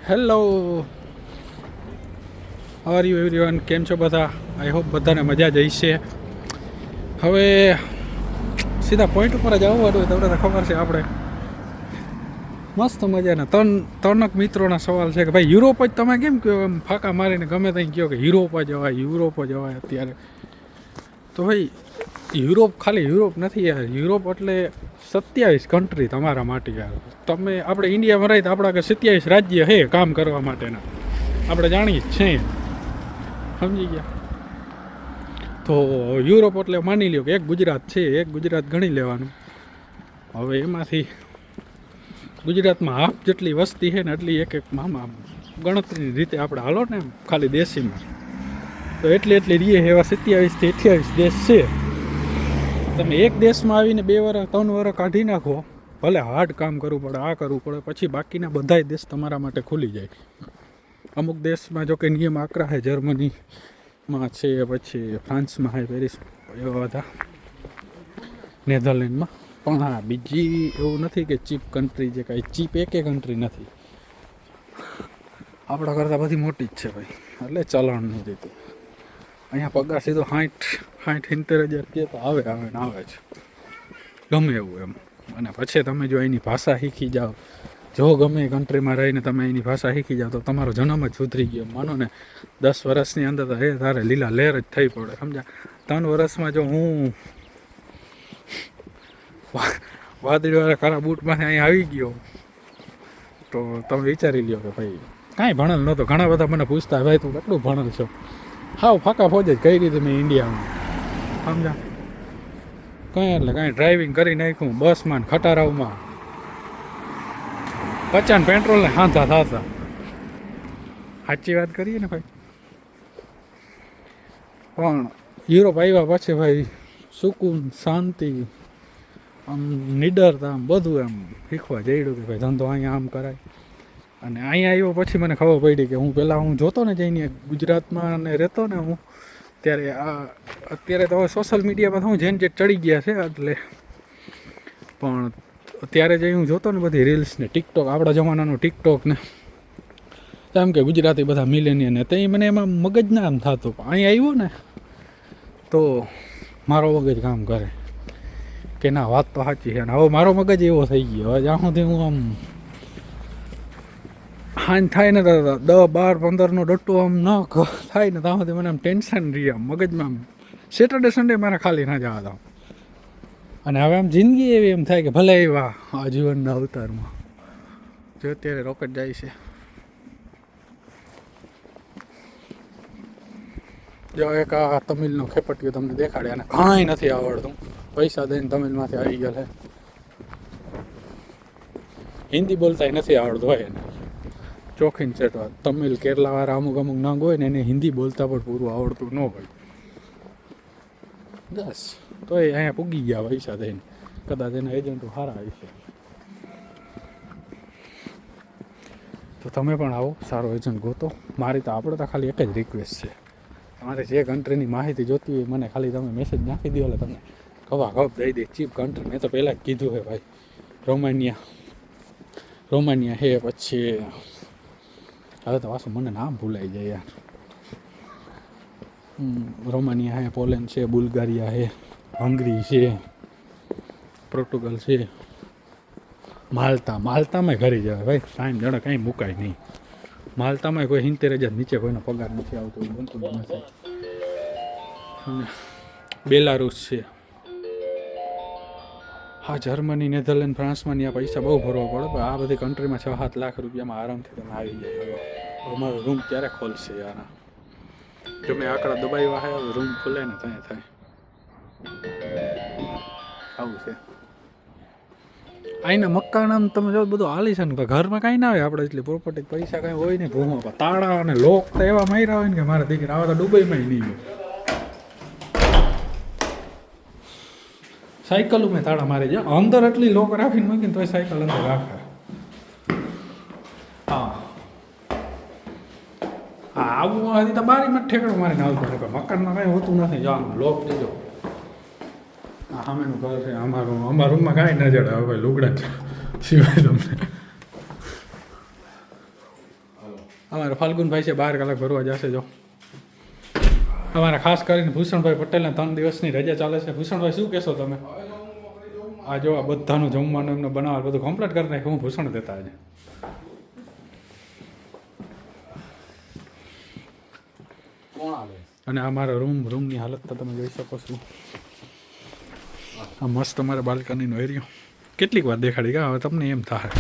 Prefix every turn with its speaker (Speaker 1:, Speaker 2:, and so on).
Speaker 1: Hello, how are you everyone, કેમ છો બધા? આઈ હોપ બધાને મજા જ હશે. હવે સીધા પોઈન્ટ ઉપર જ આવવાનું હોય. તમને તો ખબર છે આપણે મસ્ત મજાના ત્રણક મિત્રોના સવાલ છે કે ભાઈ યુરોપ જ તમે કેમ કહો, એમ ફાંકા મારીને ગમે ત્યાં કહો કે યુરોપ જ જવાય અત્યારે. તો ભાઈ યુરોપ ખાલી યુરોપ નથી યાર. યુરોપ એટલે 27 કન્ટ્રી તમારા માટે યાર. તમે આપણે ઇન્ડિયામાં રહી તો આપણા કે 27 રાજ્ય છે કામ કરવા માટેના, આપણે જાણીએ જ છીએ, સમજી ગયા? તો યુરોપ એટલે માની લ્યો કે એક ગુજરાત છે, એક ગુજરાત ગણી લેવાનું. હવે એમાંથી ગુજરાતમાં હાફ જેટલી વસ્તી છે ને એટલી એક મામા ગણતરીની રીતે આપણે હાલો ને એમ ખાલી દેશીમાં, તો એટલી રહીએ એવા 27 થી 28 દેશ છે. તમે એક દેશમાં આવીને 2 વર્ષ 3 વર્ષ કાઢી નાખો, ભલે હાર્ડ કામ કરવું પડે, આ કરવું પડે, પછી બાકીના બધાય દેશ તમારા માટે ખુલી જાય. અમુક દેશમાં જો કે નિયમ આકરા છે, જર્મનીમાં છે, પછી ફ્રાન્સમાં છે, પેરિસ એવા બધા, નેધરલેન્ડમાં. પણ હા, બીજી એવું નથી કે ચીપ કન્ટ્રી, જે કાંઈ ચીપ એકે કન્ટ્રી નથી. આપણા કરતાં બધી મોટી જ છે ભાઈ. એટલે ચલણની રીતે અહીંયા પગાર સીધો 60-70 હજાર કે તો આવે જ, ગમે એવું એમ. અને પછી તમે જો એની ભાષા શીખી જાઓ, જો ગમે એ કન્ટ્રીમાં રહીને તમે એની ભાષા શીખી જાઓ તો તમારો જન્મ જ સુધરી ગયો. માનો ને 10 વર્ષની અંદર તો તારે લીલા લહેર જ થઈ પડે, સમજ્યા? 3 વર્ષમાં જો હું વાદળીવાળા કાળા બૂટમાંથી અહીંયા આવી ગયો તો તમે વિચારી લ્યો કે ભાઈ કાંઈ ભણેલ નહોતો. ઘણા બધા મને પૂછતા, ભાઈ તું કેટલું ભણેલ છો? હાવ ફાંકા ફોજ જ કઈ રીતે મેં ઇન્ડિયામાં, સમજા? એટલે કાંઈ ડ્રાઇવિંગ કરી નાખ્યું બસમાં ને ખટારાઓમાં, પચાન પેટ્રોલને હાંધા થતા. સાચી વાત કરીએ ને ભાઈ. પણ યુરોપ આવ્યા પછી ભાઈ સુકૂન, શાંતિ, આમ નિડરતા, આમ બધું એમ શીખવા જઈડું કે ભાઈ ધંધો અહીંયા આમ કરાય. અને અહીંયા આવ્યો પછી મને ખબર પડી કે હું જોતો ને જઈને ગુજરાતમાં ને રહેતો ને હું, ત્યારે અત્યારે તો હવે સોશિયલ મીડિયામાં હું જેન જે ચડી ગયા છે એટલે, પણ અત્યારે જે હું જોતો ને બધી રીલ્સ ને ટિકટોક, આપણા જમાનાનું ટિકટોક ને, એમ કે ગુજરાતી બધા મિલેનિયન ને, તો એ મને એમાં મગજ ના આમ થતું. અહીં આવ્યો ને તો મારો મગજ કામ કરે કે ના, વાત તો સાચી છે. અને હવે મારો મગજ એવો થઈ ગયો, હવે જ્યાં સુધી હું આમ હાન થાય ને 10, 12, 15નો ડટ્ટો આમ ન થાય ને ત્યાં સુધી મને આમ ટેન્શન રહી, આમ મગજમાં આમ સેટરડે સન્ડે મારે ખાલી ના જવા દઉં. અને હવે આમ જિંદગી એવી એમ થાય કે ભલે એવા આ જીવનના અવતારમાં જો અત્યારે રોકેટ જાય છે. જો એક આ તમિલનો ખેપટીઓ તમને દેખાડે, અને કાંઈ નથી આવડતું, પૈસા દઈને તમિલમાંથી આવી ગયેલ છે. હિન્દી બોલતા નથી આવડતું હોય એને, ચોખીન ચેટવા. તમિલ કેરલાવાળા અમુક નંગ હોય ને એને હિન્દી બોલતા પણ પૂરું આવડતું ન હોય. બસ તો એ અહીંયા પૂગી ગયા પૈસા દઈને, કદાચ એના એજન્ટો સારા આવી છે. તો તમે પણ આવો, સારો એજન્ટ ગોતો. મારી તો આપણે તો ખાલી એક જ રિક્વેસ્ટ છે, તમારે જે કન્ટ્રીની માહિતી જોતી હોય મને ખાલી તમે મેસેજ નાખી દો એટલે તમને ખપ દઈ દે. ચીપ કન્ટ્રી મેં તો પહેલાં જ કીધું છે ભાઈ, રોમાનિયા છે, પછી હવે તો પાછું મને નામ ભૂલાઈ જાય યાર. રોમાનિયા છે, પોલેન્ડ છે, બુલ્ગારિયા છે, હંગરી છે, પોર્ટુગલ છે, માલ્ટામાં ઘરી જવાય ભાઈ. ટાઈમ જણા કાંઈ મુકાય નહીં. માલ્ટામાં કોઈ 70,000 નીચે કોઈનો પગાર નથી આવતો, બનતું જ નથી. અને બેલારુસ છે, હા, જર્મની, નેધરલેન્ડ, ફ્રાન્સમાં ત્યાં પૈસા બહુ ભરવા પડે, પણ આ બધી કન્ટ્રીમાં 6-7 લાખ રૂપિયામાં આરામથી તમે આવી જાય. અમારો રૂમ ક્યારે ખોલશે યાર? જો મેં આંકડા દબાવ્યા હોય, રૂમ ખુલે ને ત્યાં થાય. આવું છે. અહીંના મકાન તમે જો બધું હાલી છે ને, ઘરમાં કાંઈ ના આવે આપણે એટલી પ્રોપર્ટી, પૈસા કાંઈ હોય ને, રૂમમાં તાળા અને લોક તો એવા માર્યા હોય ને કે મારા દીકરા આવા તો દુબઈમાં નહીં હોય. સાયકલ મેં તાળા મારી જાય, અંદર એટલી લોક રાખીને મૂકીને તોય સાયકલ અંદર રાખે. હા, આવું હજી તો બારીમાં ઠેકડો મારીને આવતો રહે. મકાનમાં કાંઈ હોતું નથી. જવાનું લોક દીધો, આ સામેનું ઘર છે અમારા રૂમમાં કાંઈ ન જડે હવે લુગડા સિવાય તમને. અમારા ફાલ્ગુનભાઈ છે 12 કલાક ભરવા જશે જો. અમારા ખાસ કરીને ભૂષણભાઈ પટેલને 3 દિવસની રજા ચાલે છે. ભૂષણભાઈ શું કહેશો તમે? આ જો આ બધાનું જમવાનું એમને બનાવવા બધું કમ્પ્લીટ કરી નાખ્યું. હું ભૂષણ દેતા આજે અને આ મારા રૂમની હાલત તો તમે જોઈ શકો છો. આ મસ્ત અમારા બાલ્કનીનો એરિયો કેટલીક વાર દેખાડી ગયા હવે તમને એમ થાય